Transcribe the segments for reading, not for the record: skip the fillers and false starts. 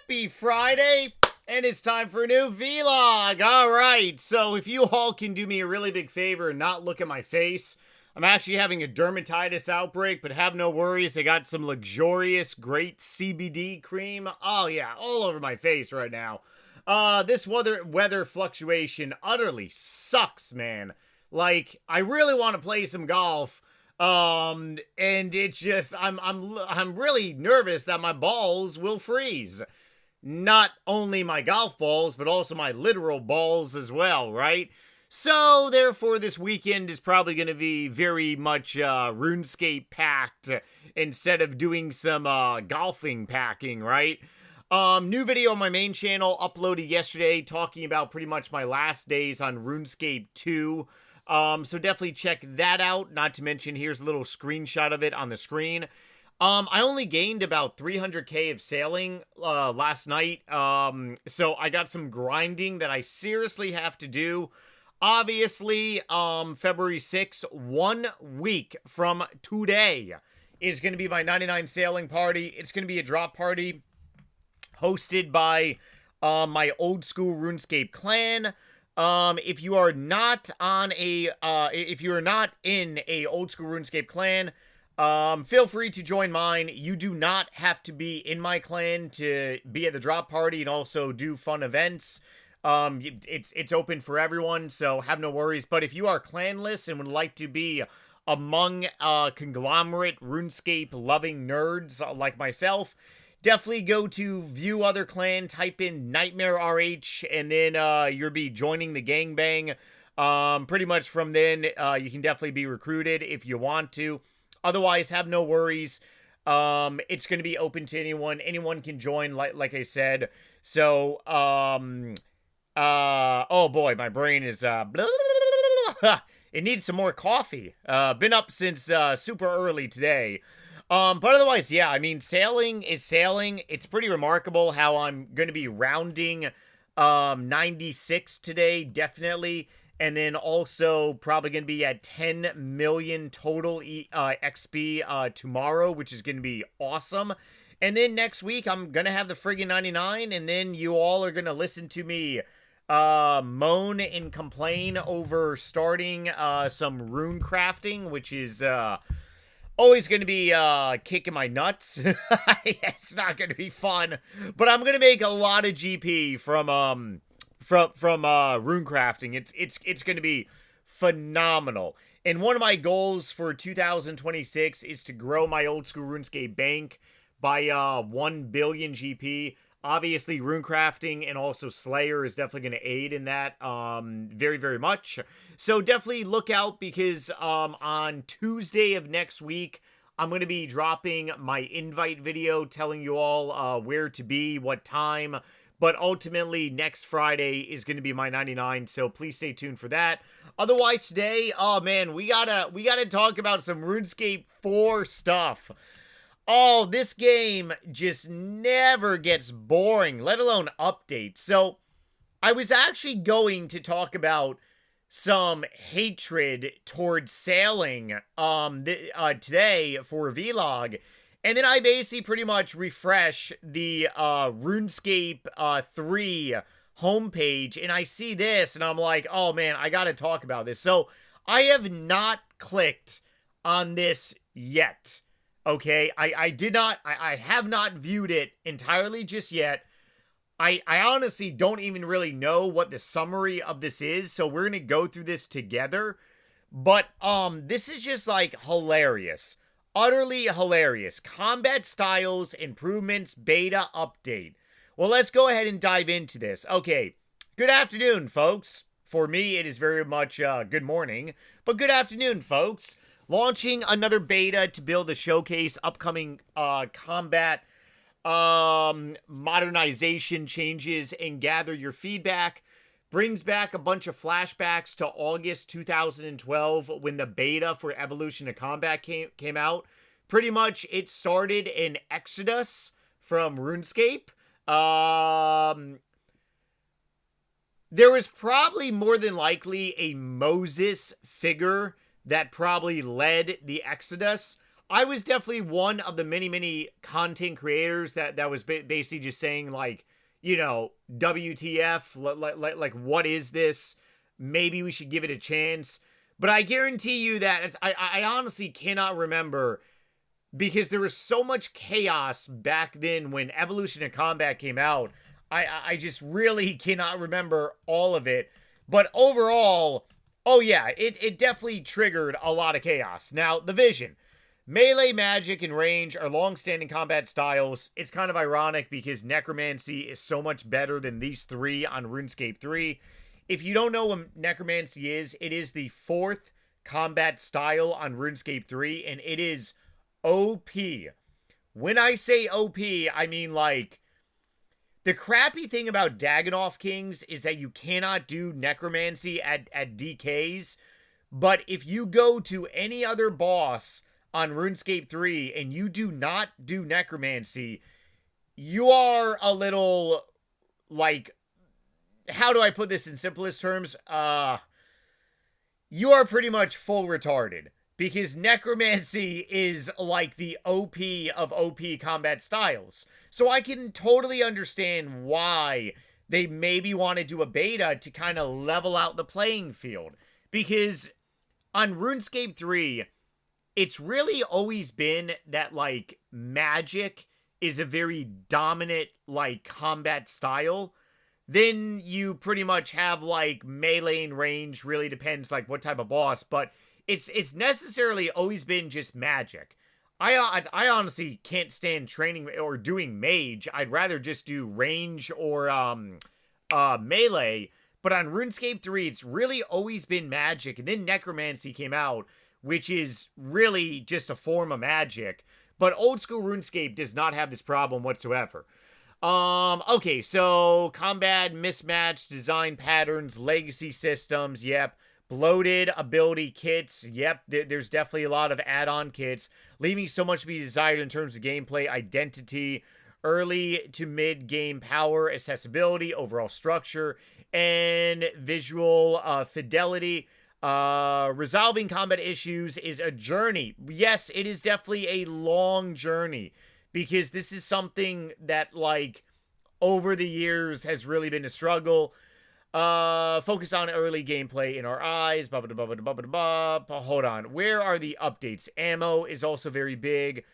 Happy Friday, and it's time for a new vlog. All right, so if you all can do me a really big favor and not look at my face, I'm actually having a dermatitis outbreak, but have no worries. I got some luxurious, great CBD cream. Oh yeah, all over my face right now. This weather fluctuation utterly sucks, man. Like, I really want to play some golf. And it's just, I'm really nervous that my balls will freeze. Not only my golf balls, but also my literal balls as well, right? So, therefore, this weekend is probably going to be very much, Runescape packed instead of doing some, golfing packing, right? New video on my main channel uploaded yesterday talking about pretty much my last days on RuneScape 2. So definitely check that out. Not to mention, here's a little screenshot of it on the screen. I only gained about 300k of sailing, last night. So I got some grinding that I seriously have to do. Obviously, February 6th, 1 week from today, is going to be my 99 sailing party. It's going to be a drop party hosted by, my old school RuneScape clan. If you are not on a, if you are not in a old school RuneScape clan, feel free to join mine. You do not have to be in my clan to be at the drop party and also do fun events. It's open for everyone, so have no worries. But if you are clanless and would like to be among, conglomerate RuneScape loving nerds like myself, definitely go to view other clan, type in Nightmare RH, and then you'll be joining the gangbang. Pretty much from then, you can definitely be recruited if you want to. Otherwise, have no worries. It's going to be open to anyone. Anyone can join, like I said. So, oh boy, my brain is, it needs some more coffee. Been up since super early today. But otherwise, yeah, I mean, sailing is sailing. It's pretty remarkable how I'm going to be rounding 96 today, definitely. And then also probably going to be at 10 million total XP tomorrow, which is going to be awesome. And then next week, I'm going to have the friggin' 99, and then you all are going to listen to me moan and complain over starting some rune crafting, which is always going to be kicking my nuts. It's not going to be fun, but I'm going to make a lot of GP from rune crafting. It's going to be phenomenal. And one of my goals for 2026 is to grow my old school RuneScape bank by 1 billion GP. Obviously, runecrafting and also Slayer is definitely going to aid in that very, very much. So definitely look out because on Tuesday of next week, I'm going to be dropping my invite video telling you all where to be, what time. But ultimately, next Friday is going to be my 99, so please stay tuned for that. Otherwise, today, oh man, we gotta talk about some RuneScape 4 stuff. Oh, this game just never gets boring, let alone updates. So, I was actually going to talk about some hatred towards sailing today for a vlog, and then I basically pretty much refresh the RuneScape 3 homepage, and I see this, and I'm like, oh man, I gotta talk about this. So, I have not clicked on this yet. Okay, I have not viewed it entirely just yet. I honestly don't even really know what the summary of this is, so we're gonna go through this together. But, this is just, like, hilarious. Utterly hilarious. Combat styles, improvements, beta update. Well, let's go ahead and dive into this. Okay, good afternoon, folks. For me, it is very much, good morning. But good afternoon, folks. Launching another beta to build a showcase upcoming combat modernization changes and gather your feedback. Brings back a bunch of flashbacks to August 2012 when the beta for Evolution of Combat came out. Pretty much it started an exodus from RuneScape. There was probably more than likely a Moses figure that probably led the exodus. I was definitely one of the many content creators that was basically just saying like, you know, WTF, like what is this? Maybe we should give it a chance. But I guarantee you that I honestly cannot remember, because there was so much chaos back then when Evolution of Combat came out. I just really cannot remember all of it. But overall, oh yeah, it definitely triggered a lot of chaos. Now, the Vision. Melee, magic, and range are long-standing combat styles. It's kind of ironic because Necromancy is so much better than these three on RuneScape 3. If you don't know what Necromancy is, it is the 4th combat style on RuneScape 3, and it is OP. When I say OP, I mean like, the crappy thing about Dagannoth Kings is that you cannot do Necromancy at DKs, but if you go to any other boss on RuneScape 3 and you do not do Necromancy, you are a little, like, how do I put this in simplest terms? You are pretty much full retarded, because Necromancy is like the OP of OP combat styles. So I can totally understand why they maybe want to do a beta to kind of level out the playing field. Because on RuneScape 3, it's really always been that, like, magic is a very dominant, like, combat style. Then you pretty much have, like, melee and range, really depends, like, what type of boss, but it's necessarily always been just magic. I honestly can't stand training or doing mage. I'd rather just do range or melee. But on RuneScape 3, it's really always been magic. And then Necromancy came out, which is really just a form of magic. But old school RuneScape does not have this problem whatsoever. Okay, so combat, mismatched design patterns, legacy systems, yep. Bloated ability kits, yep, there's definitely a lot of add-on kits, leaving so much to be desired in terms of gameplay, identity, early to mid-game power, accessibility, overall structure, and visual fidelity. Resolving combat issues is a journey. Yes, it is definitely a long journey, because this is something that, like, over the years has really been a struggle. Focus on early gameplay in our eyes. Hold on. Where are the updates? Ammo is also very big.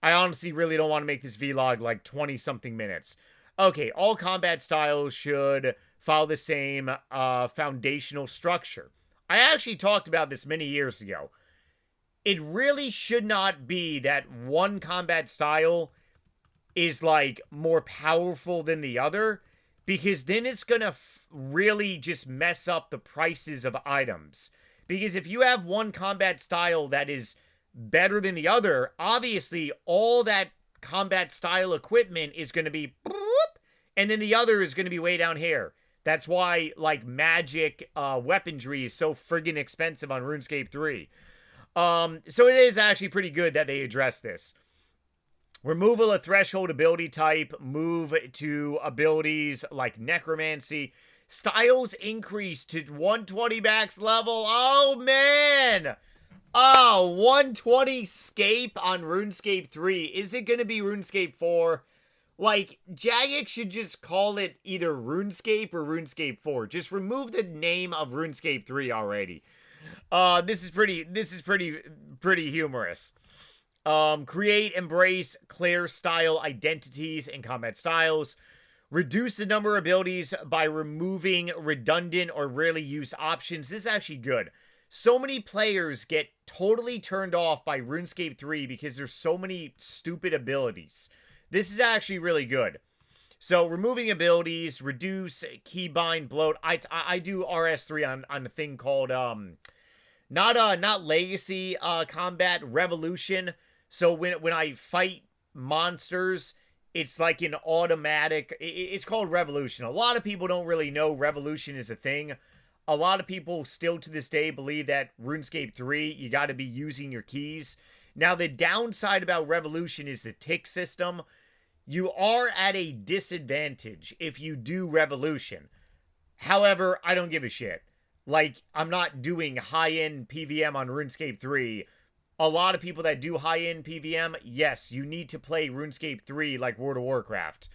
I honestly really don't want to make this vlog like 20-something minutes. Okay, all combat styles should follow the same foundational structure. I actually talked about this many years ago. It really should not be that one combat style is, like, more powerful than the other, because then it's gonna really just mess up the prices of items. Because if you have one combat style that is better than the other, obviously all that combat style equipment is going to be, and then the other is going to be way down here. That's why, like, magic weaponry is so friggin' expensive on RuneScape 3. So it is actually pretty good that they address this. Removal of threshold ability type, move to abilities like Necromancy. Styles increase to 120 max level. Oh, man! Oh, 120 scape on RuneScape 3. Is it going to be RuneScape 4? Like, Jagex should just call it either RuneScape or RuneScape 4. Just remove the name of RuneScape 3 already. This is pretty humorous. Create, embrace, clear style identities and combat styles. Reduce the number of abilities by removing redundant or rarely used options. This is actually good. So many players get totally turned off by RuneScape 3 because there's so many stupid abilities. This is actually really good. So, removing abilities, reduce, keybind, bloat. I do RS3 on a thing called, not Legacy Combat, Revolution. So when I fight monsters, it's like an automatic, it's called Revolution. A lot of people don't really know Revolution is a thing. A lot of people still to this day believe that RuneScape 3, you got to be using your keys. Now, the downside about Revolution is the tick system. You are at a disadvantage if you do Revolution. However, I don't give a shit. Like, I'm not doing high-end PVM on RuneScape 3 a lot of people that do high-end PVM, yes, you need to play RuneScape 3 like World of Warcraft.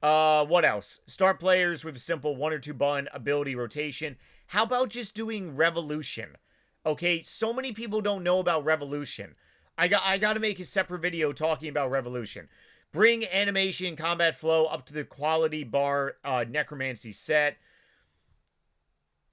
What else? Start players with a simple 1 or 2 button ability rotation. How about just doing Revolution? Okay, so many people don't know about Revolution. I got to make a separate video talking about Revolution. Bring animation combat flow up to the quality bar necromancy set.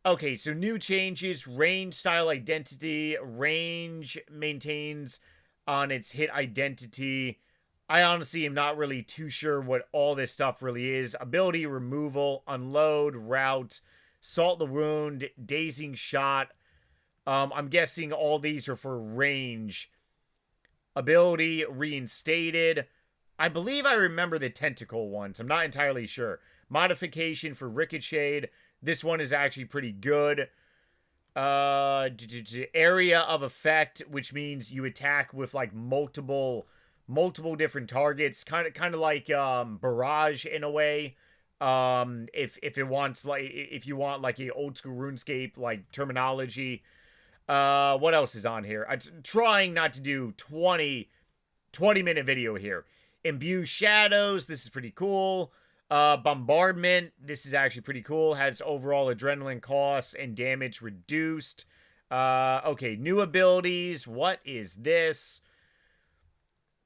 Okay, so new changes, range style identity, range maintains on its hit identity. I honestly am not really too sure what all this stuff really is. Ability removal, unload, route, salt the wound, dazing shot. I'm guessing all these are for range. Ability reinstated. I believe I remember the tentacle ones. I'm not entirely sure. Modification for ricochet. This one is actually pretty good. Area of effect, which means you attack with like multiple different targets, kind of like barrage in a way. If it wants like if you want like a old school RuneScape like terminology. What else is on here? I'm trying not to do 20-minute video here. Imbue shadows. This is pretty cool. Bombardment. This is actually pretty cool. Has overall adrenaline costs and damage reduced. Okay, new abilities. What is this?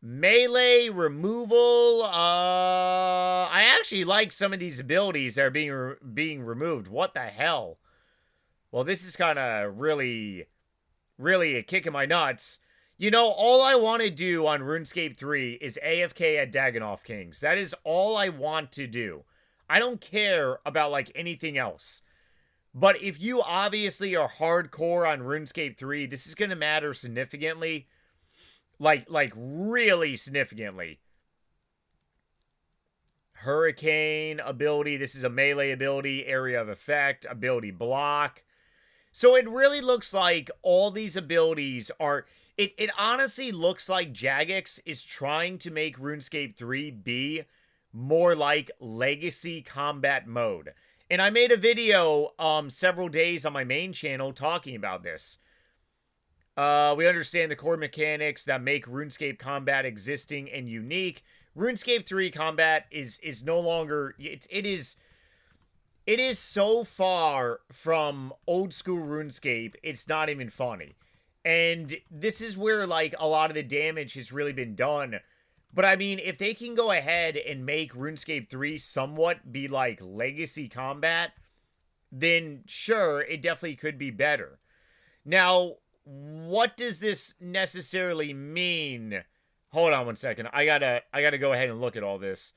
Melee removal. I actually like some of these abilities that are being removed. What the hell? Well, this is kind of really a kick in my nuts. You know, all I want to do on RuneScape 3 is AFK at Dagannoth Kings. That is all I want to do. I don't care about, like, anything else. But if you obviously are hardcore on RuneScape 3, this is going to matter significantly. Like, really significantly. Hurricane ability. This is a melee ability. Area of effect. Ability block. So it really looks like all these abilities are... It honestly looks like Jagex is trying to make RuneScape 3 be more like Legacy Combat Mode. And I made a video several days on my main channel talking about this. We understand the core mechanics that make RuneScape combat existing and unique. RuneScape 3 combat is no longer... It is so far from old school RuneScape, it's not even funny. And this is where, like, a lot of the damage has really been done. But, I mean, if they can go ahead and make RuneScape 3 somewhat be like Legacy Combat, then sure, it definitely could be better. Now, what does this necessarily mean? Hold on one second. I gotta go ahead and look at all this.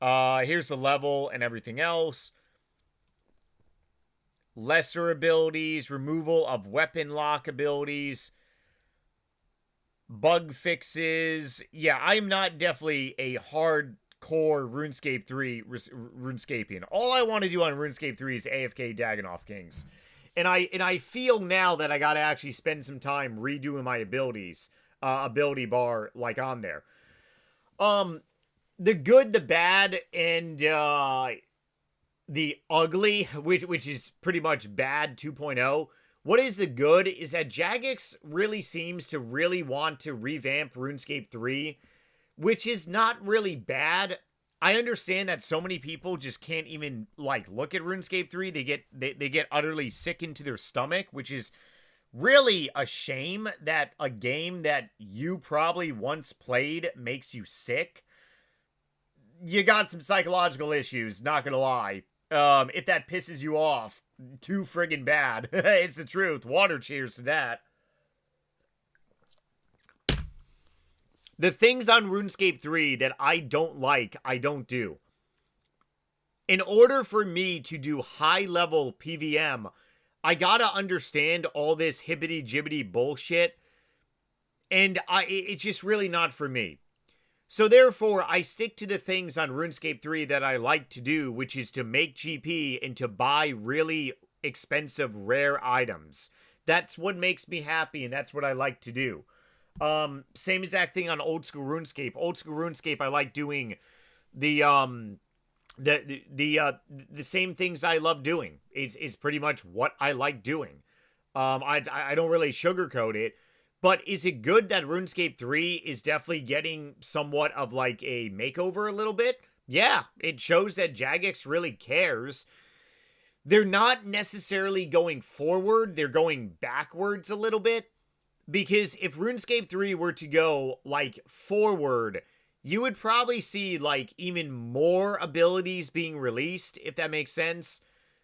Here's the level and everything else. Lesser abilities, removal of weapon lock abilities, bug fixes. Yeah, I'm not definitely a hardcore RuneScape 3 RuneScapian. All I want to do on RuneScape 3 is AFK Dagannoth Kings. And I feel now that I got to actually spend some time redoing my abilities, ability bar, like, on there. The good, the bad, and the ugly, which is pretty much bad 2.0. What is the good is that Jagex really seems to really want to revamp RuneScape 3, which is not really bad. I understand that so many people just can't even, like, look at RuneScape 3. They get utterly sick into their stomach, which is really a shame that a game that you probably once played makes you sick. You got some psychological issues, not gonna lie. If that pisses you off too friggin' bad. It's the truth. Water cheers to that. The things on RuneScape 3 that I don't like, I don't do. In order for me to do high-level PVM, I gotta understand all this hibbity-jibbity bullshit, and it's just really not for me. So therefore, I stick to the things on RuneScape 3 that I like to do, which is to make GP and to buy really expensive, rare items. That's what makes me happy, and that's what I like to do. Same exact thing on old school RuneScape. Old school RuneScape, I like doing the same things I love doing. Is pretty much what I like doing. I don't really sugarcoat it. But is it good that RuneScape 3 is definitely getting somewhat of like a makeover a little bit? Yeah, it shows that Jagex really cares. They're not necessarily going forward, they're going backwards a little bit. Because if RuneScape 3 were to go, like, forward, you would probably see, like, even more abilities being released, if that makes sense.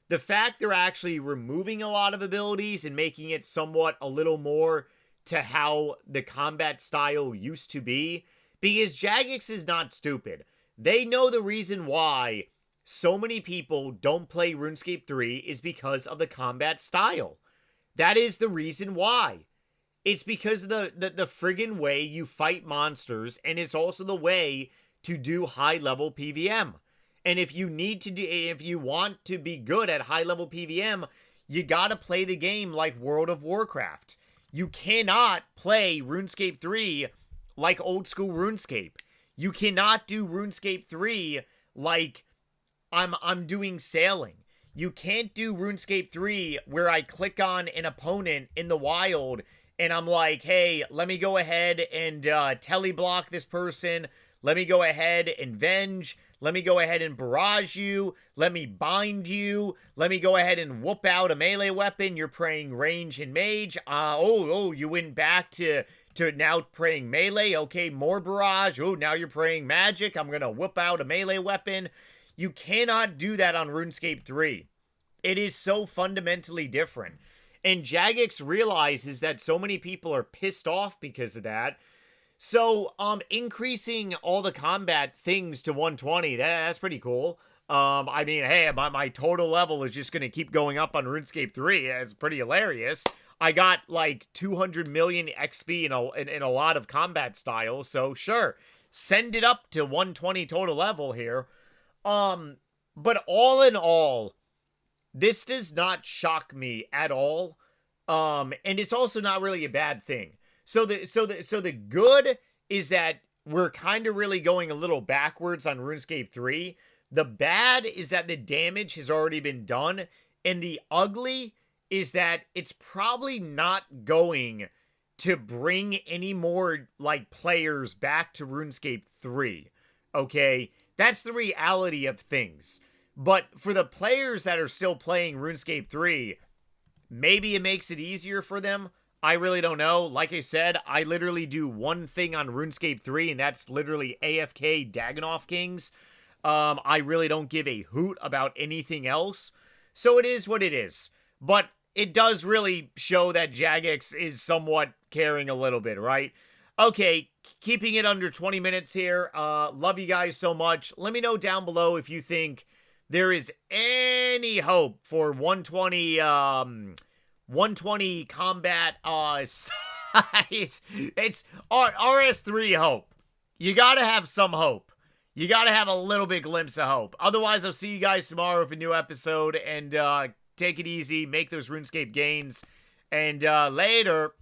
The fact they're actually removing a lot of abilities and making it somewhat a little more to how the combat style used to be. Because Jagex is not stupid. They know the reason why so many people don't play RuneScape 3 is because of the combat style. That is the reason why. It's because of the friggin' way you fight monsters, and it's also the way to do high-level PVM. And if you want to be good at high-level PVM, you gotta play the game like World of Warcraft. You cannot play RuneScape 3 like old-school RuneScape. You cannot do RuneScape 3 like I'm doing sailing. You can't do RuneScape 3 where I click on an opponent in the wild and I'm like, hey, let me go ahead and teleblock this person. Let me go ahead and venge. Let me go ahead and barrage you. Let me bind you. Let me go ahead and whoop out a melee weapon. You're praying range and mage. You went back to now praying melee. Okay, more barrage. Oh, now you're praying magic. I'm going to whoop out a melee weapon. You cannot do that on RuneScape 3. It is so fundamentally different. And Jagex realizes that so many people are pissed off because of that. So, increasing all the combat things to 120, that's pretty cool. I mean, hey, my total level is just going to keep going up on RuneScape 3. It's pretty hilarious. I got, like, 200 million XP in a lot of combat styles, so sure, send it up to 120 total level here. But all in all, this does not shock me at all. And it's also not really a bad thing. So the good is that we're kind of really going a little backwards on RuneScape 3. The bad is that the damage has already been done. And the ugly is that it's probably not going to bring any more, like, players back to RuneScape 3. Okay? That's the reality of things. But for the players that are still playing RuneScape 3, maybe it makes it easier for them. I really don't know. Like I said, I literally do one thing on RuneScape 3, and that's literally AFK Dagannoth Kings. I really don't give a hoot about anything else. So it is what it is. But it does really show that Jagex is somewhat caring a little bit, right? Okay, keeping it under 20 minutes here. Love you guys so much. Let me know down below if you think there is any hope for 120 combat it's RS3 hope. You gotta have some hope. You gotta have a little bit glimpse of hope. Otherwise, I'll see you guys tomorrow with a new episode, and take it easy, make those RuneScape gains, and later.